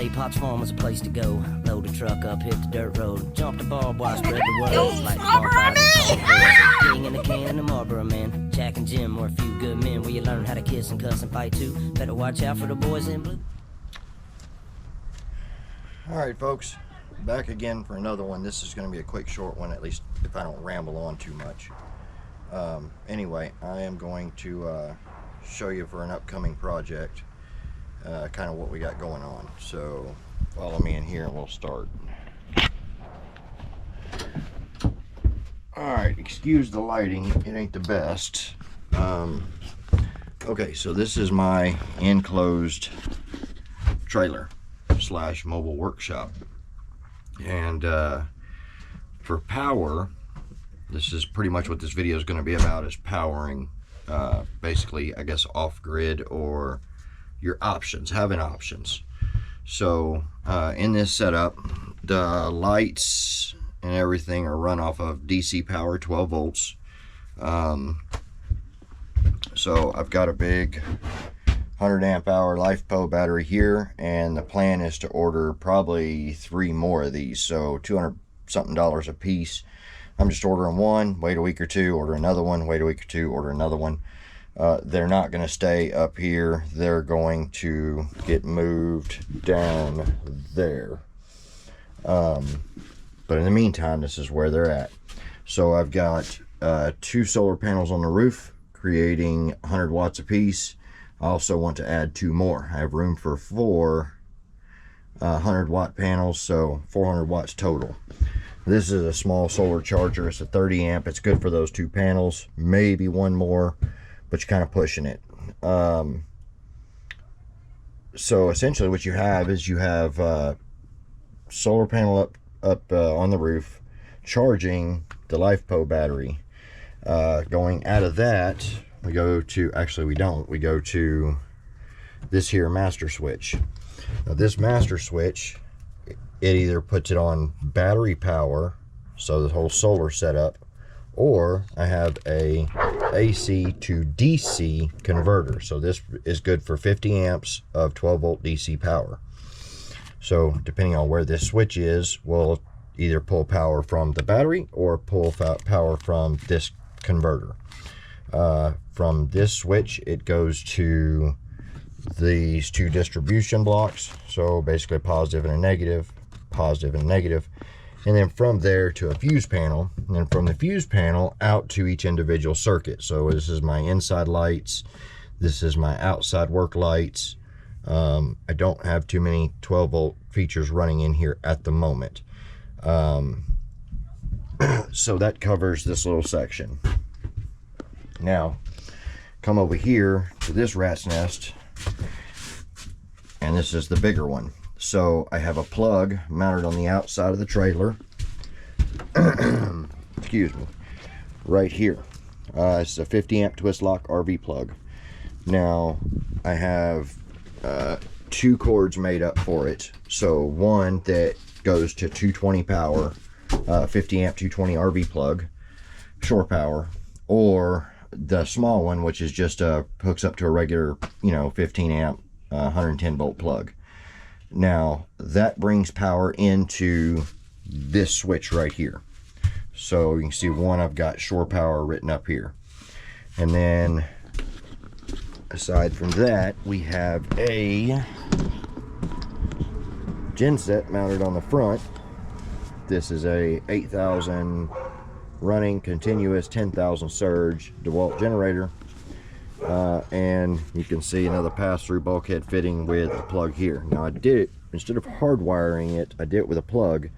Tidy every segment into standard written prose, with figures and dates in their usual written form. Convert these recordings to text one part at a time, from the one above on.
say Potts Farm was a place to go. Load a truck up, hit the dirt road, jump the barbed wire, spread the word. Like the King in the can, the Marlboro Man. Jack and Jim were a few good men where you learn how to kiss and cuss and fight too. Better watch out for the boys in blue. Alright folks, back again for another one. This is going to be a quick short one, at least if I don't ramble on too much. Anyway, I am going to show you for an upcoming project kind of what we got going on. So follow me in here and we'll start. Alright, excuse the lighting, it ain't the best. Okay, so this is my enclosed trailer slash mobile workshop, and for power, this is pretty much what this video is going to be about, is powering basically, I guess, off-grid, or your options, having options. So in this setup, the lights and everything are run off of DC power, 12 volts. So I've got a big 100 amp hour LiFePO battery here, and the plan is to order probably 3 more of these, so $200 something a piece. I'm just ordering one, wait a week or two, order another one, wait a week or two, order another one. They're not going to stay up here, they're going to get moved down there. But in the meantime, this is where they're at. So I've got 2 solar panels on the roof creating 100 watts a piece. I also want to add 2 more. I have room for 4 100 watt panels, so 400 watts total. This is a small solar charger. It's a 30 amp. It's good for those 2 panels, maybe 1 more, but you're kind of pushing it. So essentially what you have is you have solar panel up on the roof charging the LiFePO battery. Going out of that, we go to, actually we don't, we go to this here master switch. Now this master switch, it either puts it on battery power, so the whole solar setup, or I have a AC to DC converter. So this is good for 50 amps of 12 volt DC power. So depending on where this switch is, we'll either pull power from the battery or pull power from this converter. From this switch, it goes to these 2 distribution blocks, so basically positive and a negative, and then from there to a fuse panel, and then from the fuse panel out to each individual circuit. So this is my inside lights, this is my outside work lights. I don't have too many 12 volt features running in here at the moment. So that covers this little section. Now come over here to this rat's nest, and this is the bigger one. So I have a plug mounted on the outside of the trailer excuse me, right here. It's a 50 amp twist lock RV plug. Now I have 2 cords made up for it. So one that goes to 220 power, 50 amp 220 RV plug, shore power, or the small one, which is just hooks up to a regular, 15 amp 110 volt plug. Now that brings power into this switch right here. So you can see one, I've got shore power written up here, and then aside from that, we have a genset mounted on the front. This is a 8,000 running continuous 10,000 surge DeWalt generator, and you can see another pass-through bulkhead fitting with a plug here. Now I did it, instead of hardwiring it, I did it with a plug,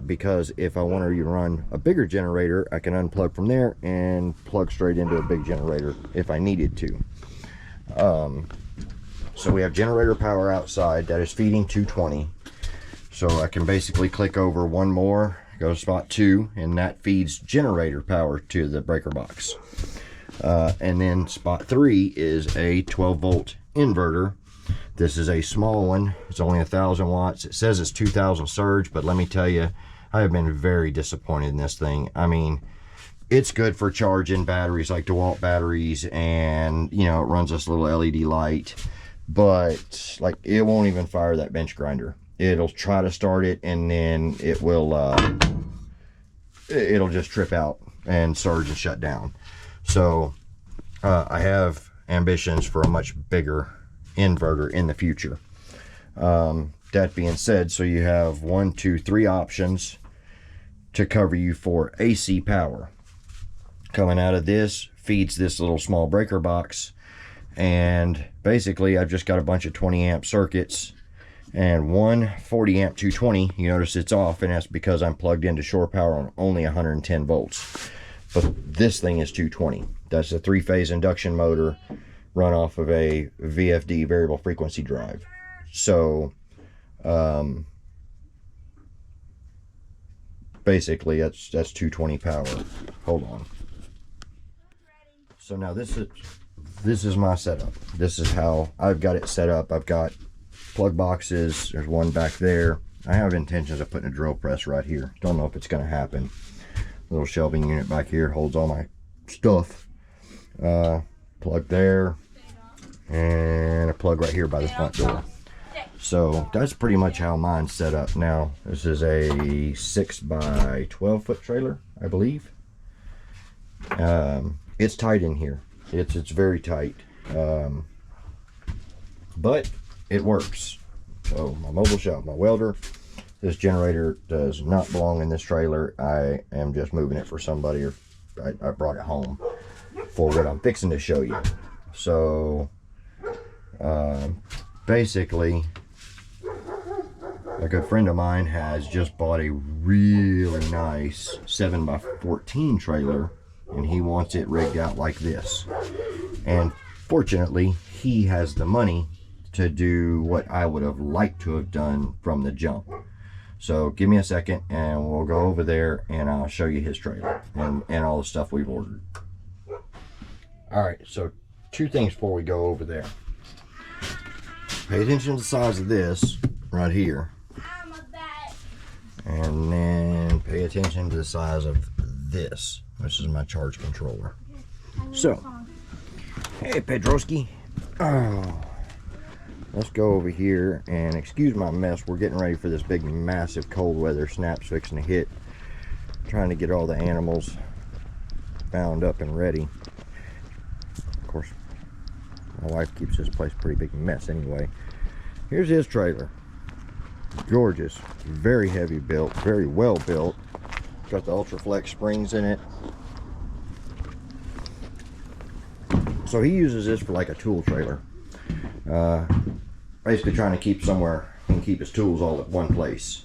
because if I want to run a bigger generator, I can unplug from there and plug straight into a big generator if I needed to. So we have generator power outside that is feeding 220. So I can basically click over one more, go to spot 2, and that feeds generator power to the breaker box. And then spot 3 is a 12 volt inverter. This is a small one. It's only 1,000 watts. It says it's 2,000 surge, but let me tell you, I have been very disappointed in this thing. I mean, it's good for charging batteries like DeWalt batteries, and it runs this little LED light, but like it won't even fire that bench grinder. It'll try to start it, and then it will it'll just trip out and surge and shut down. So I have ambitions for a much bigger inverter in the future. That being said, so you have 1, 2, 3 options to cover you for AC power. Coming out of this feeds this little small breaker box, and basically I've just got a bunch of 20 amp circuits and one 40 amp 220. You notice it's off, and that's because I'm plugged into shore power on only 110 volts. But this thing is 220. That's a 3-phase induction motor run off of a VFD, variable frequency drive. So basically that's 220 power. Hold on. So now this is my setup. This is how I've got it set up. I've got plug boxes. There's one back there. I have intentions of putting a drill press right here. Don't know if it's going to happen. Little shelving unit back here holds all my stuff. Plug there, and a plug right here by the front door. So that's pretty much how mine's set up. Now this is a 6 by 12 foot trailer, I believe. It's tight in here. It's very tight, but it works. So my mobile shop, my welder. This generator does not belong in this trailer. I am just moving it for somebody, or I brought it home for what I'm fixing to show you. So basically, a good friend of mine has just bought a really nice 7 by 14 trailer, and he wants it rigged out like this. And fortunately, he has the money to do what I would have liked to have done from the jump. So give me a second and we'll go over there and I'll show you his trailer and all the stuff we've ordered. All right, so 2 things before we go over there. Pay attention to the size of this right here. And then pay attention to the size of this. This is my charge controller. So, hey Pedroski. Oh, let's go over here and excuse my mess. We're getting ready for this big, massive cold weather snap's fixing to hit. Trying to get all the animals bound up and ready. Of course, my wife keeps this place a pretty big mess anyway. Here's his trailer. Gorgeous, very heavy built, very well built. Got the Ultraflex springs in it. So he uses this for like a tool trailer. Basically trying to keep somewhere he can keep his tools all at one place.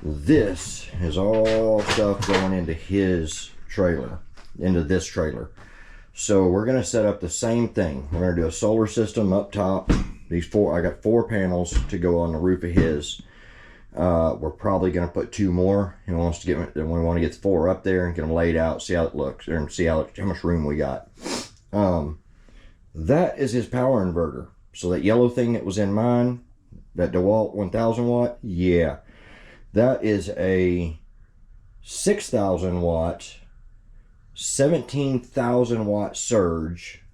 This is all stuff going into his trailer, into this trailer. So we're going to set up the same thing. We're going to do a solar system up top. I got 4 panels to go on the roof of his. We're probably going to put 2 more. We want to get the 4 up there and get them laid out, see how it looks, and see how much room we got. That is his power inverter. So that yellow thing that was in mine, that DeWalt 1000 watt, yeah, that is a 6,000 watt, 17,000 watt surge,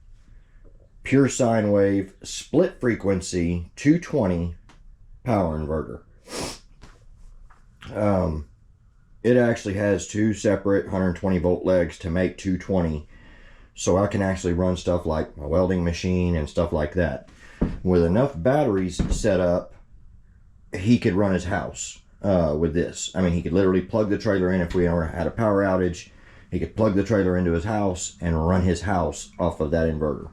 pure sine wave, split frequency, 220 power inverter. It actually has 2 separate 120 volt legs to make 220, so I can actually run stuff like my welding machine and stuff like that. With enough batteries set up, he could run his house with this. I mean, he could literally plug the trailer in if we ever had a power outage. He could plug the trailer into his house and run his house off of that inverter.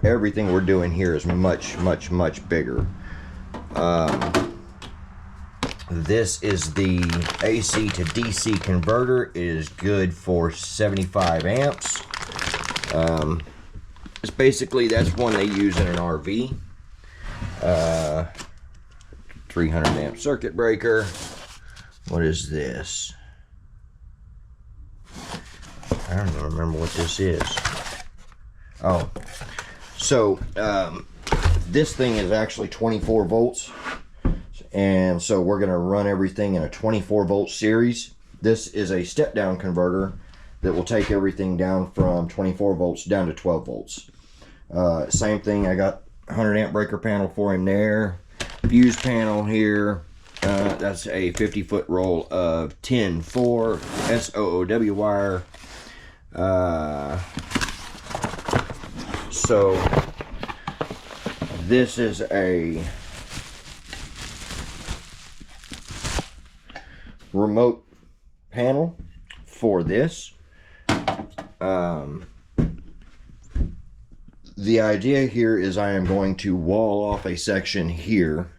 Everything we're doing here is much, much, much bigger. This is the AC to DC converter. It is good for 75 amps. It's basically, that's one they use in an RV. 300 amp circuit breaker. What is this? I don't even remember what this is. Oh, so this thing is actually 24 volts. And so we're going to run everything in a 24 volt series. This is a step down converter that will take everything down from 24 volts down to 12 volts. Same thing, I got 100 amp breaker panel for him there. Fuse panel here. That's a 50-foot roll of 10-4 SOOW wire. So this is a remote panel for this. The idea here is I am going to wall off a section here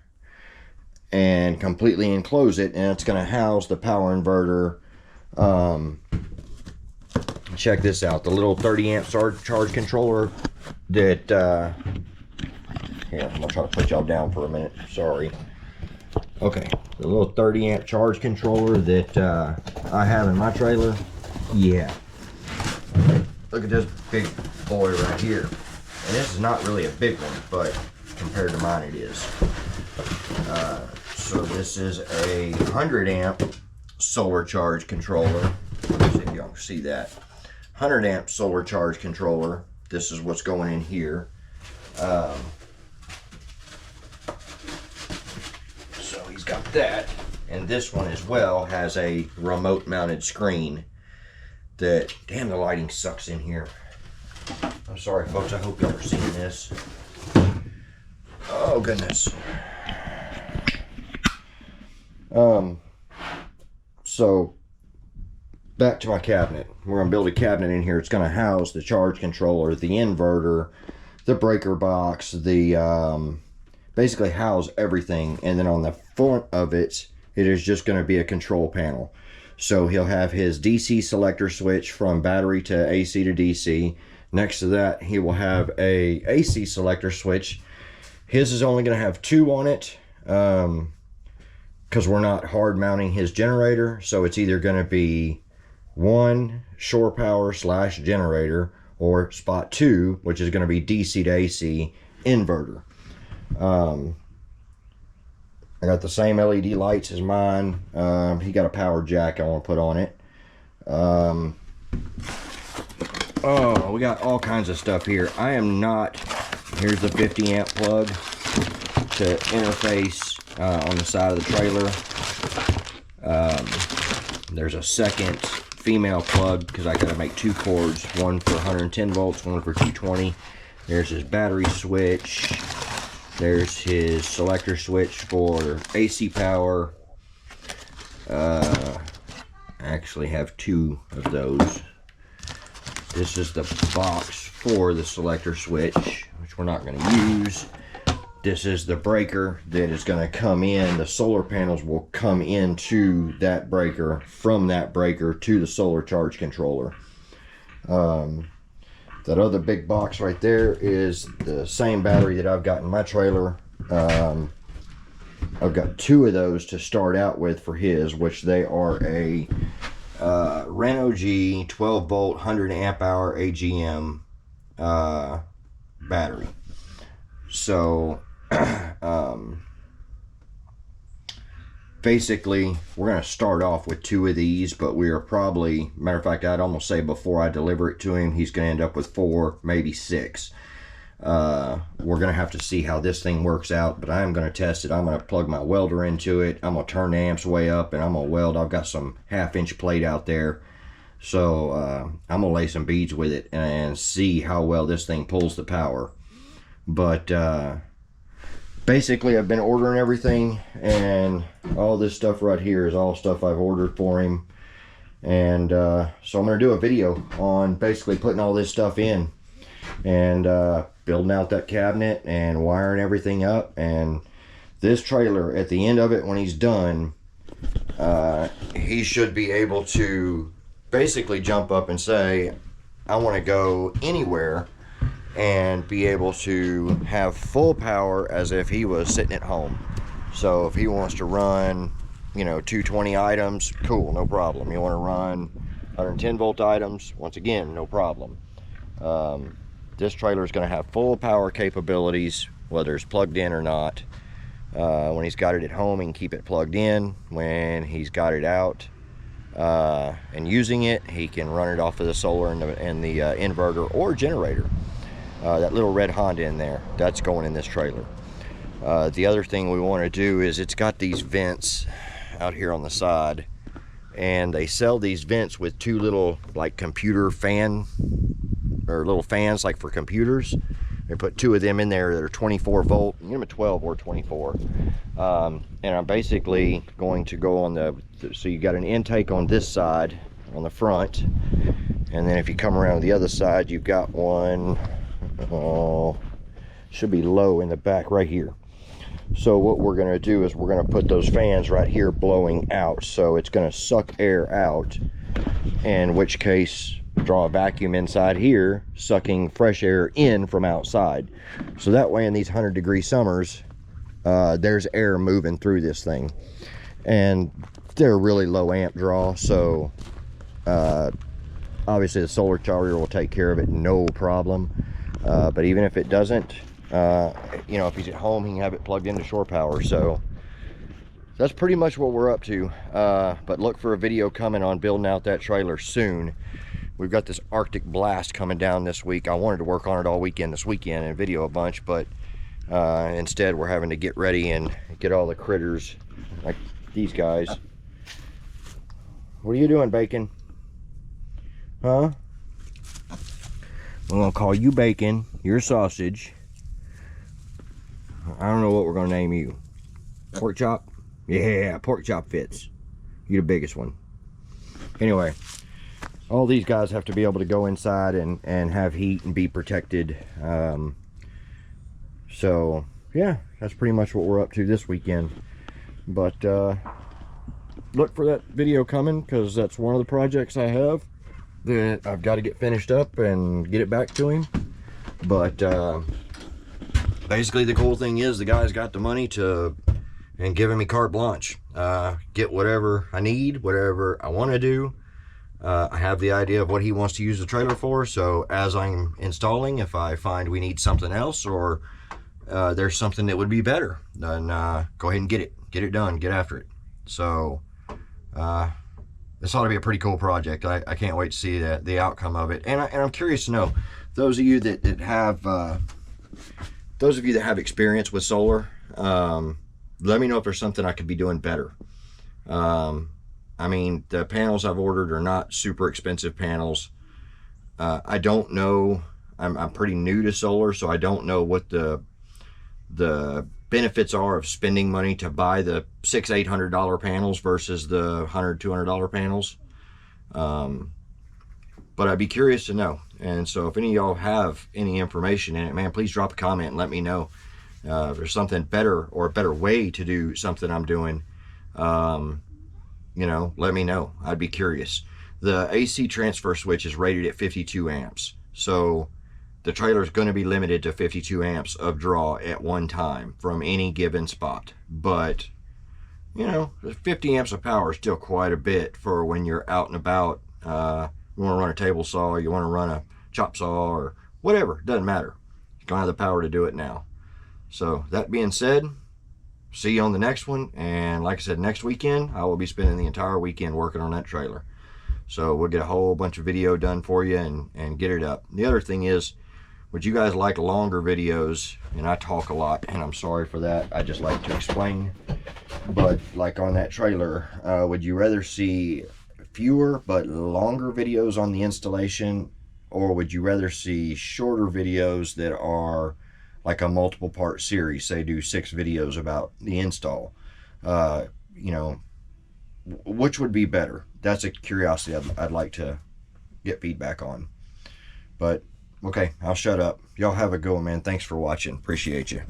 and completely enclose it, and it's going to house the power inverter. Check this out, the little 30 amp charge controller that here, I'm gonna try to put y'all down for a minute, sorry. Okay, the little 30 amp charge controller that I have in my trailer. Yeah, look at this big boy right here. And this is not really a big one, but compared to mine it is. So this is a 100 amp solar charge controller. Let's see if y'all can see that. 100 amp solar charge controller. This is what's going in here. So he's got that. And this one as well has a remote mounted screen that, damn, the lighting sucks in here. I'm sorry folks, I hope y'all are seeing this. Oh goodness. So back to my cabinet. We're gonna build a cabinet in here. It's gonna house the charge controller, the inverter, the breaker box, the basically house everything. And then on the front of it, it is just gonna be a control panel. So he'll have his DC selector switch from battery to AC to DC. Next to that, he will have a AC selector switch. His is only going to have 2 on it because we're not hard mounting his generator. So it's either going to be 1 shore power / generator, or spot 2, which is going to be DC to AC inverter. I got the same LED lights as mine. He got a power jack I want to put on it. Oh, we got all kinds of stuff here. I am not... Here's the 50 amp plug to interface on the side of the trailer. There's a second female plug because I got to make 2 cords. One for 110 volts, one for 220. There's his battery switch. There's his selector switch for AC power. I actually have 2 of those. This is the box for the selector switch, which we're not going to use. This is the breaker that is going to come in. The solar panels will come into that breaker, from that breaker to the solar charge controller. That other big box right there is the same battery that I've got in my trailer. I've got 2 of those to start out with for his, which they are a Reno-G 12 volt 100 amp hour AGM battery. So basically we're going to start off with 2 of these, but we are probably, matter of fact, I'd almost say before I deliver it to him, he's going to end up with 4, maybe 6. We're going to have to see how this thing works out, but I am going to test it. I'm going to plug my welder into it. I'm going to turn the amps way up, and I'm going to weld. I've got some 1/2 inch plate out there. So I'm going to lay some beads with it and see how well this thing pulls the power. But basically I've been ordering everything, and all this stuff right here is all stuff I've ordered for him. And so I'm going to do a video on basically putting all this stuff in and building out that cabinet and wiring everything up. And this trailer, at the end of it, when he's done, he should be able to basically jump up and say, I want to go anywhere, and be able to have full power as if he was sitting at home. So if he wants to run, you know, 220 items, cool, no problem. You want to run 110 volt items, once again, no problem. This trailer is going to have full power capabilities, whether it's plugged in or not. When he's got it at home, he can keep it plugged in. When he's got it out and using it, he can run it off of the solar and the inverter or generator. That little red Honda in there, that's going in this trailer. The other thing we want to do is it's got these vents out here on the side, and they sell these vents with two little like computer fan, or little fans like for computers. They put two of them in there that are 24 volt. You can get them at 12 or 24. And I'm basically going to go on so you got an intake on this side on the front, and then if you come around to the other side, you've got one, should be low in the back right here. So what we're going to do is we're going to put those fans right here blowing out, so it's going to suck air out, in which case draw a vacuum inside here, sucking fresh air in from outside. So that way in these 100-degree summers, there's air moving through this thing. And they're really low amp draw, so obviously the solar charger will take care of it, no problem. But even if it doesn't, you know, if he's at home, he can have it plugged into shore power. So that's pretty much what we're up to. But look for a video coming on building out that trailer soon. We've got this Arctic blast coming down this week. I wanted to work on it all weekend this weekend and video a bunch, but instead we're having to get ready and get all the critters like these guys. What are you doing, Bacon? Huh? I'm gonna call you Bacon. You're Sausage. I don't know what we're gonna name you. Pork Chop? Yeah, Pork Chop fits. You're the biggest one. Anyway, all these guys have to be able to go inside and have heat and be protected. So yeah, that's pretty much what we're up to this weekend. But look for that video coming, because that's one of the projects I have that I've got to get finished up and get it back to him. But basically the cool thing is the guy's got the money to, and giving me carte blanche. Get whatever I need, whatever I want to do. I have the idea of what he wants to use the trailer for, so as I'm installing, if I find we need something else, or there's something that would be better, then go ahead and get it done, get after it. So this ought to be a pretty cool project. I can't wait to see the outcome of it, and I'm curious to know, those of you that have experience with solar, let me know if there's something I could be doing better. I mean, the panels I've ordered are not super expensive panels. I don't know, I'm pretty new to solar, so I don't know what the benefits are of spending money to buy the $600-800 panels versus the $100-200 panels. But I'd be curious to know. And so if any of y'all have any information in it, man, please drop a comment and let me know if there's something better, or a better way to do something I'm doing. You know, let me know. I'd be curious. The AC transfer switch is rated at 52 amps. So the trailer is going to be limited to 52 amps of draw at one time from any given spot. But, you know, 50 amps of power is still quite a bit for when you're out and about. You want to run a table saw, or you want to run a chop saw, or whatever. Doesn't matter. You don't have the power to do it now. So that being said, see you on the next one. And like I said, next weekend I will be spending the entire weekend working on that trailer. So we'll get a whole bunch of video done for you and get it up. The other thing is, would you guys like longer videos? And I talk a lot, and I'm sorry for that. I just like to explain. But like on that trailer, would you rather see fewer but longer videos on the installation, or would you rather see shorter videos that are like a multiple part series, say do 6 videos about the install? You know, which would be better? That's a curiosity I'd like to get feedback on. But okay, I'll shut up. Y'all have a good one, man. Thanks for watching. Appreciate you.